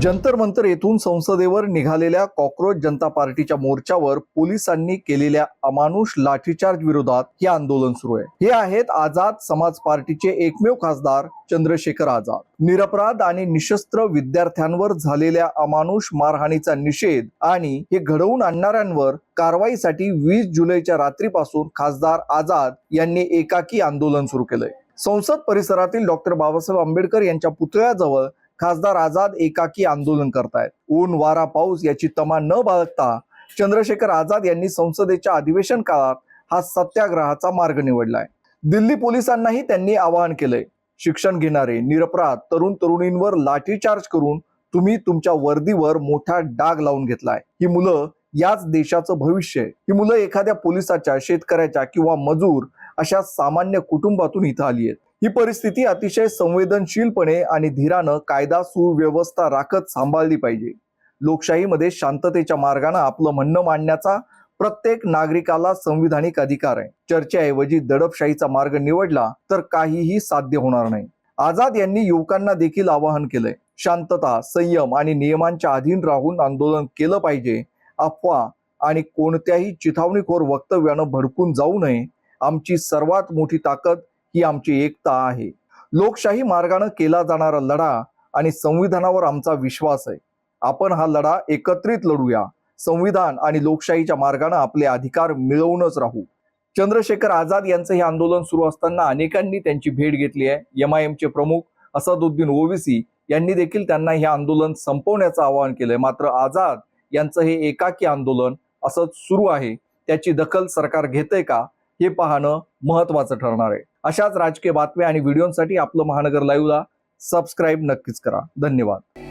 जंतर मंतर येथून संसदेवर निघालेल्या कॉक्रोच जनता पार्टीच्या मोर्चावर पोलिसांनी केलेल्या अमानुष लाठीचार्ज विरोधात हे आंदोलन सुरू आहे। हे आहेत आझाद समाज पार्टीचे एकमेव खासदार चंद्रशेखर आझाद। निरपराध आणि निशस्त्र विद्यार्थ्यांवर झालेल्या अमानुष मारहाणीचा निषेध आणि हे घडवून आणणाऱ्यांवर कारवाईसाठी 20 जुलैच्या रात्रीपासून खासदार आझाद यांनी एकाकी आंदोलन सुरू केलंय। संसद परिसरातील डॉक्टर बाबासाहेब आंबेडकर यांच्या पुतळ्याजवळ खासदार आझाद एकाकी आंदोलन करतायत। ऊन वारा पाऊस याची तमा न बाळगता चंद्रशेखर आझाद यांनी संसदेच्या अधिवेशन काळात हा सत्याग्रहाचा मार्ग निवडलाय। दिल्ली पोलिसांनाही त्यांनी आवाहन केलंय, शिक्षण घेणारे निरपराध तरुण तरुणींवर लाठीचार्ज करून तुम्ही तुमच्या वर्दीवर मोठा डाग लावून घेतलाय। ही मुलं याच देशाचं भविष्य आहे। ही मुलं एखाद्या पोलिसाच्या, शेतकऱ्याच्या किंवा मजूर अशा सामान्य कुटुंबातून इथं आली आहेत। ही परिस्थिती अतिशय संवेदनशीलपणे आणि धीरानं कायदा सुव्यवस्था राखत सांभाळली पाहिजे। लोकशाहीमध्ये शांततेच्या मार्गाने आपलं म्हणणं मांडण्याचा प्रत्येक नागरिकाला संविधानिक अधिकार आहे। चर्चेऐवजी दडपशाहीचा मार्ग निवडला तर काहीही साध्य होणार नाही। आझाद यांनी युवकांना देखील आवाहन केलंय, शांतता, संयम आणि नियमांच्या अधीन राहून आंदोलन केलं पाहिजे। अफवा आणि कोणत्याही चिथावणीखोर वक्तव्यानं भडकून जाऊ नये। आमची सर्वात मोठी ताकद ही आमची एकता आहे। लोकशाही मार्गाने केला जाणारा लढा आणि संविधानावर आमचा विश्वास आहे। आपण हा लढा एकत्रित लढूया। संविधान आणि लोकशाहीच्या मार्गाने आपले अधिकार मिळवूनच राहू। चंद्रशेखर आझाद यांचं हे आंदोलन सुरू असताना अनेकांनी त्यांची भेट घेतली आहे। MIMचे प्रमुख असदुद्दीन ओवैसी यांनी देखील त्यांना हे आंदोलन संपवण्याचं आवाहन केलंय। मात्र आझाद यांचं हे एकाकी आंदोलन असंच सुरू आहे। त्याची दखल सरकार घेतंय का हे पाहणं महत्त्वाचं ठरणार आहे। अशाच राजकीय बातम्या आणि व्हिडिओंसाठी आपलं महानगर लाईव्हला सबस्क्राईब नक्कीच करा। धन्यवाद।